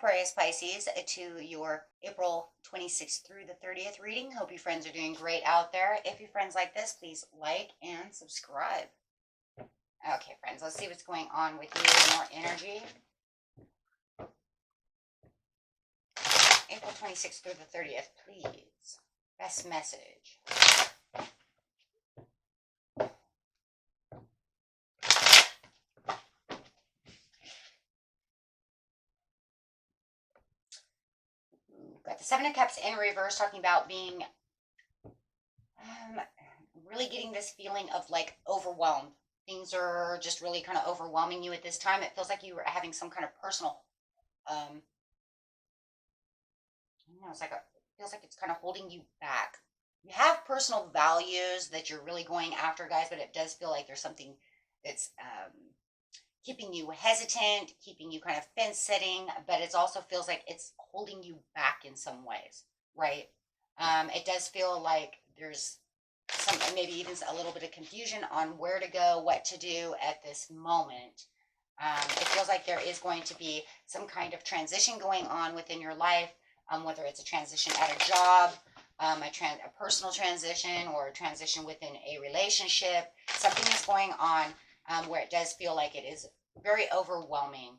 Aquarius Pisces, to your April 26th through the 30th reading. Hope you friends are doing great out there. If you friends like this, please like and subscribe. Okay, friends, let's see what's going on with you. More energy. April 26th through the 30th, please. Best message. Got the Seven of Cups in reverse, talking about being really getting this feeling of like overwhelmed. Things are just really kind of overwhelming you at this time. It feels like you are having some kind of personal, it feels like it's kind of holding you back. You have personal values that you're really going after, guys, but it does feel like there's something that's keeping you hesitant, keeping you kind of fence sitting, but it also feels like it's holding you back in some ways, right? It does feel like there's some, maybe even a little bit of confusion on where to go, what to do at this moment. It feels like there is going to be some kind of transition going on within your life, whether it's a transition at a job, a personal transition, or a transition within a relationship. Something is going on where it does feel like it is very overwhelming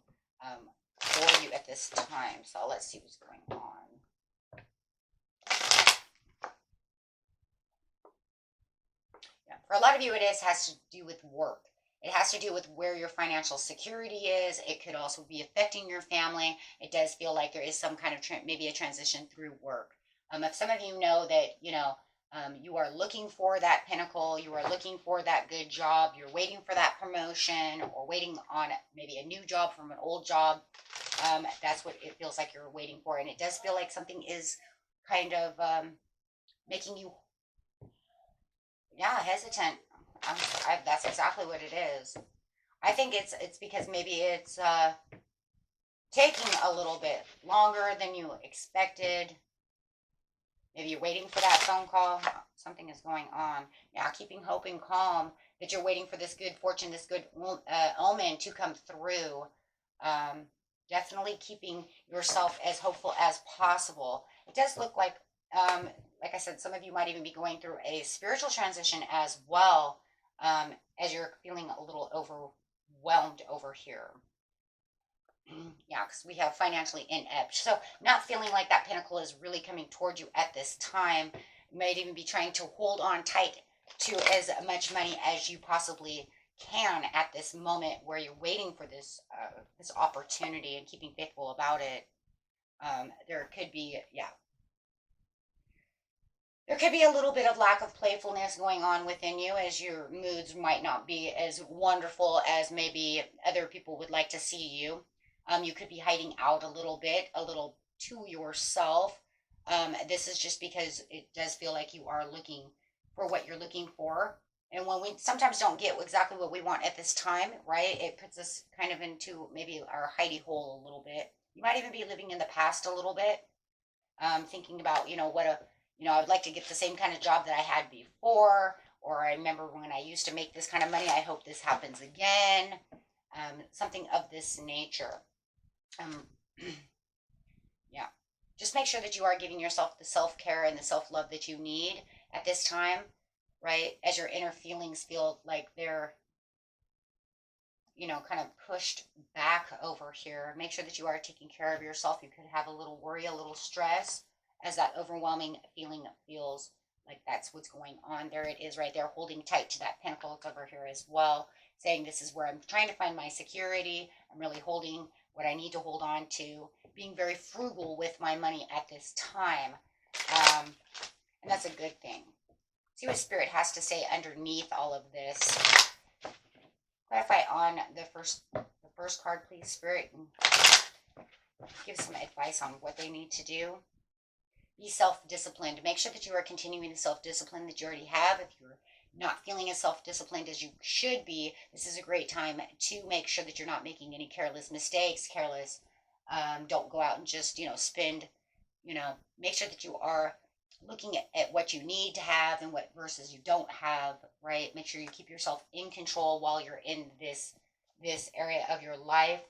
for you at this time. So let's see what's going on. Yeah, for a lot of you, has to do with work. It has to do with where your financial security is. It could also be affecting your family. It does feel like there is some kind of maybe a transition through work. If some of you know that, you are looking for that pinnacle, you are looking for that good job, you're waiting for that promotion, or waiting on maybe a new job from an old job, that's what it feels like you're waiting for. And it does feel like something is kind of making you, hesitant. That's exactly what it is. I think it's because maybe it's taking a little bit longer than you expected. Maybe you're waiting for that phone call. Something is going on. Yeah, keeping hope and calm that you're waiting for this good fortune, this good omen to come through. Definitely keeping yourself as hopeful as possible. It does look like I said, some of you might even be going through a spiritual transition as well, as you're feeling a little overwhelmed over here. Yeah, because we have financially inept. So not feeling like that pinnacle is really coming toward you at this time. You might even be trying to hold on tight to as much money as you possibly can at this moment where you're waiting for this this opportunity and keeping faithful about it. There could be, there could be a little bit of lack of playfulness going on within you, as your moods might not be as wonderful as maybe other people would like to see you. You could be hiding out a little bit, a little to yourself. This is just because it does feel like you are looking for what you're looking for. And when we sometimes don't get exactly what we want at this time, right, it puts us kind of into maybe our hidey hole a little bit. You might even be living in the past a little bit, thinking about, I would like to get the same kind of job that I had before, or I remember when I used to make this kind of money, I hope this happens again. Something of this nature. Yeah, just make sure that you are giving yourself the self-care and the self-love that you need at this time, right? As your inner feelings feel like they're, kind of pushed back over here. Make sure that you are taking care of yourself. You could have a little worry, a little stress, as that overwhelming feeling feels like that's what's going on. There it is right there, holding tight to that pinnacle. It's over here as well, saying this is where I'm trying to find my security. I'm really holding what I need to hold on to, being very frugal with my money at this time. And that's a good thing. See what Spirit has to say underneath all of this. Clarify on the first card, please, Spirit, and give some advice on what they need to do. Be self-disciplined. Make sure that you are continuing the self-discipline that you already have. If you're not feeling as self-disciplined as you should be, this is a great time to make sure that you're not making any careless mistakes. Don't go out and just, spend, make sure that you are looking at what you need to have and what versus you don't have, right? Make sure you keep yourself in control while you're in this area of your life,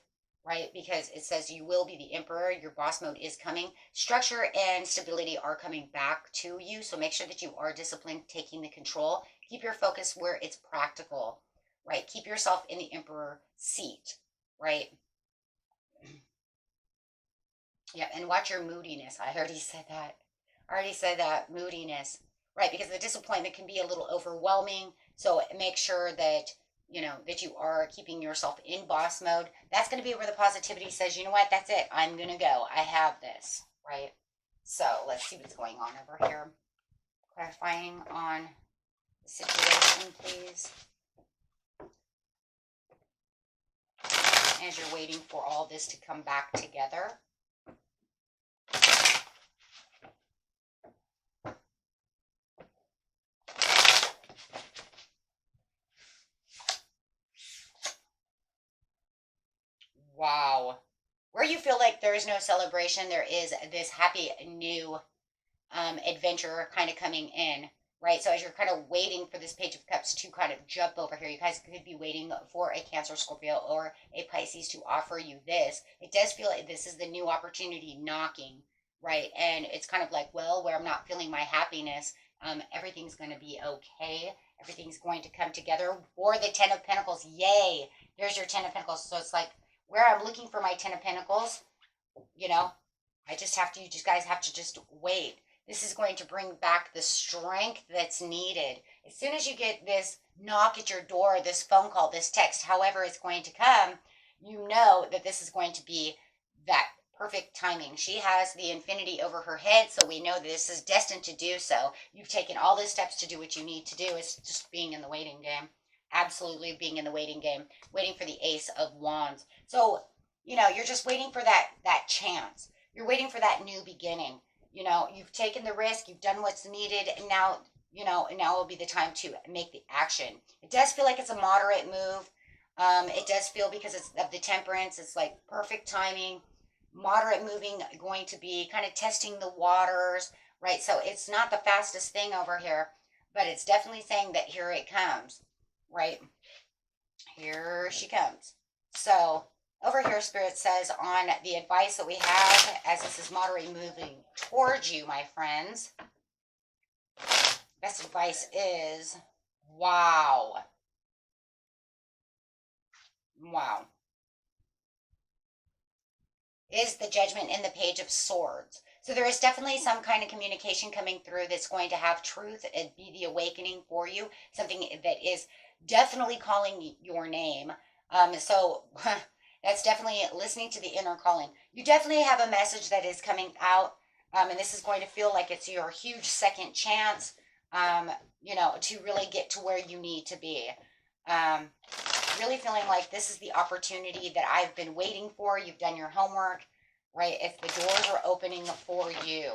right? Because it says you will be the emperor. Your boss mode is coming. Structure and stability are coming back to you. So make sure that you are disciplined, taking the control. Keep your focus where it's practical, right? Keep yourself in the emperor seat, right? Yeah, and watch your moodiness. I already said that. I already said that, moodiness, right? Because the disappointment can be a little overwhelming. So make sure that, that you are keeping yourself in boss mode. That's going to be where the positivity says, you know what, that's it. I'm going to go. I have this, right? So let's see what's going on over here. Clarifying on the situation, please. As you're waiting for all this to come back together. Wow. Where you feel like there is no celebration, there is this happy new adventure kind of coming in, right? So as you're kind of waiting for this Page of Cups to kind of jump over here, you guys could be waiting for a Cancer, Scorpio, or a Pisces to offer you this. It does feel like this is the new opportunity knocking, right? And it's kind of like, well, where I'm not feeling my happiness, everything's going to be okay. Everything's going to come together. For the Ten of Pentacles, yay! There's your Ten of Pentacles. So it's like, where I'm looking for my Ten of Pentacles, I just have to, you just guys have to just wait. This is going to bring back the strength that's needed. As soon as you get this knock at your door, this phone call, this text, however it's going to come, you know that this is going to be that perfect timing. She has the infinity over her head, so we know this is destined to do so. You've taken all the steps to do what you need to do. It's just being in the waiting game. Absolutely being in the waiting game, waiting for the Ace of Wands. So, you're just waiting for that chance. You're waiting for that new beginning. You've taken the risk, you've done what's needed, and now, and now will be the time to make the action. It does feel like it's a moderate move. It does feel, because it's of the Temperance, it's like perfect timing, moderate moving, going to be kind of testing the waters, right? So it's not the fastest thing over here, but it's definitely saying that here it comes. Right? Here she comes. So over here, Spirit says on the advice that we have, as this is moderately moving towards you, my friends, best advice is, wow. Wow. Is the Judgment in the Page of Swords. So there is definitely some kind of communication coming through that's going to have truth and be the awakening for you. Something that is definitely calling your name. So that's definitely listening to the inner calling. You definitely have a message that is coming out, and this is going to feel like it's your huge second chance, to really get to where you need to be. Really feeling like this is the opportunity that I've been waiting for. You've done your homework, right? If the doors are opening for you.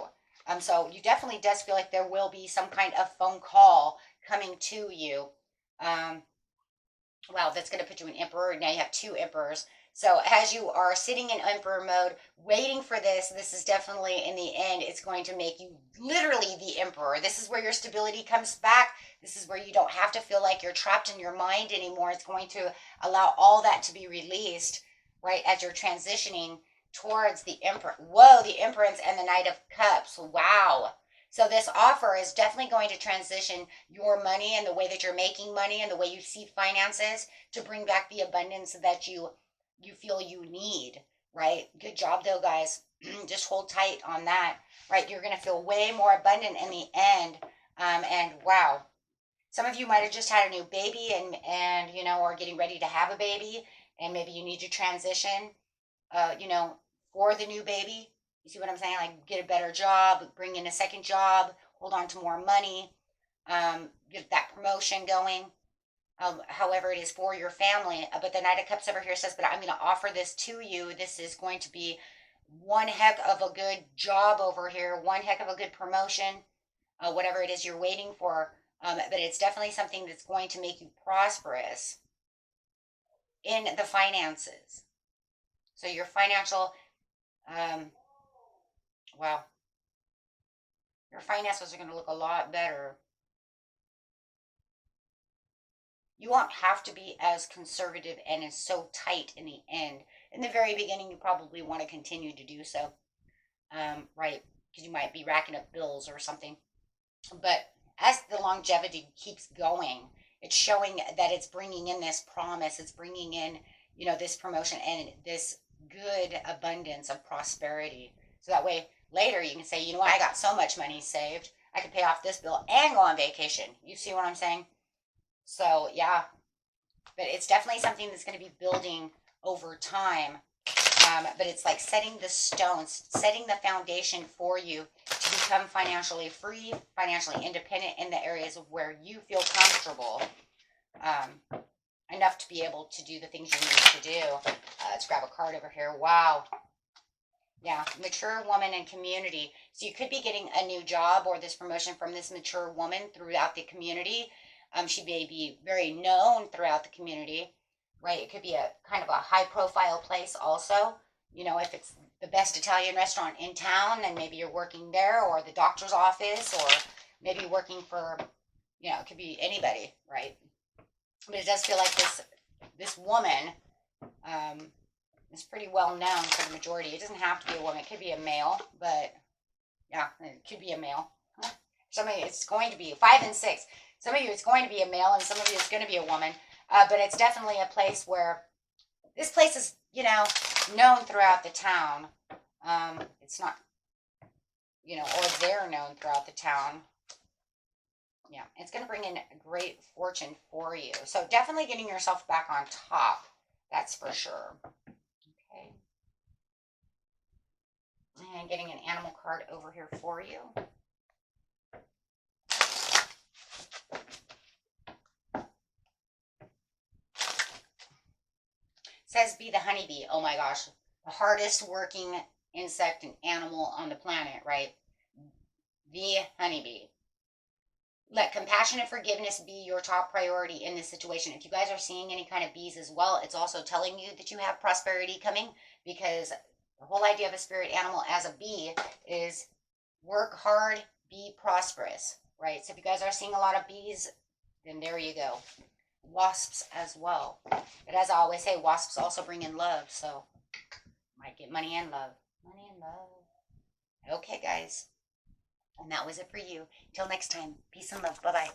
So you definitely does feel like there will be some kind of phone call coming to you. Wow, that's going to put you in Emperor. Now you have two Emperors. So as you are sitting in Emperor mode, waiting for this is definitely, in the end, it's going to make you literally the Emperor. This is where your stability comes back. This is where you don't have to feel like you're trapped in your mind anymore. It's going to allow all that to be released, right, as you're transitioning towards the Emperor. Whoa, the Empress and the Knight of Cups. Wow. So this offer is definitely going to transition your money and the way that you're making money and the way you see finances to bring back the abundance that you feel you need, right? Good job though, guys. Just hold tight on that, right? You're going to feel way more abundant in the end. And wow, some of you might have just had a new baby and are getting ready to have a baby, and maybe you need to transition, for the new baby. You see what I'm saying? Like, get a better job, bring in a second job, hold on to more money, get that promotion going. However it is for your family. But the Knight of Cups over here says, but I'm going to offer this to you. This is going to be one heck of a good job over here, one heck of a good promotion, whatever it is you're waiting for. But it's definitely something that's going to make you prosperous in the finances. So your financial, wow, your finances are going to look a lot better. You won't have to be as conservative and as so tight in the end. in the very beginning, you probably want to continue to do so, right? Because you might be racking up bills or something. But as the longevity keeps going, it's showing that it's bringing in this promise. It's bringing in, this promotion and this good abundance of prosperity. So that way later you can say, you know what, I got so much money saved. I could pay off this bill and go on vacation. You see what I'm saying? So yeah, but it's definitely something that's going to be building over time. But it's like setting the stones, setting the foundation for you to become financially free, financially independent in the areas of where you feel comfortable, enough to be able to do the things you need to do. Let's grab a card over here. Wow. Yeah, mature woman and community. So you could be getting a new job or this promotion from this mature woman throughout the community. She may be very known throughout the community, right? It could be a kind of a high profile place also. If it's the best Italian restaurant in town, then maybe you're working there, or the doctor's office, or maybe working for, it could be anybody, right? But it does feel like this woman is pretty well known for the majority. It doesn't have to be a woman. It could be a male, but yeah, it could be a male. Some of you, it's going to be 5 and 6. Some of you, it's going to be a male, and some of you, it's going to be a woman. But it's definitely a place where this place is, known throughout the town. It's not, or they're known throughout the town. Yeah, it's going to bring in great fortune for you. So definitely getting yourself back on top. That's for sure. Okay. And getting an animal card over here for you. Says be the honeybee. Oh my gosh, the hardest working insect and animal on the planet, right? The honeybee. Let compassion and forgiveness be your top priority in this situation. If you guys are seeing any kind of bees as well, it's also telling you that you have prosperity coming, because the whole idea of a spirit animal as a bee is work hard, be prosperous, right? So if you guys are seeing a lot of bees, then there you go. Wasps as well. But as I always say, wasps also bring in love, so might get money and love. Money and love. Okay, guys. And that was it for you. Till next time. Peace and love. Bye-bye.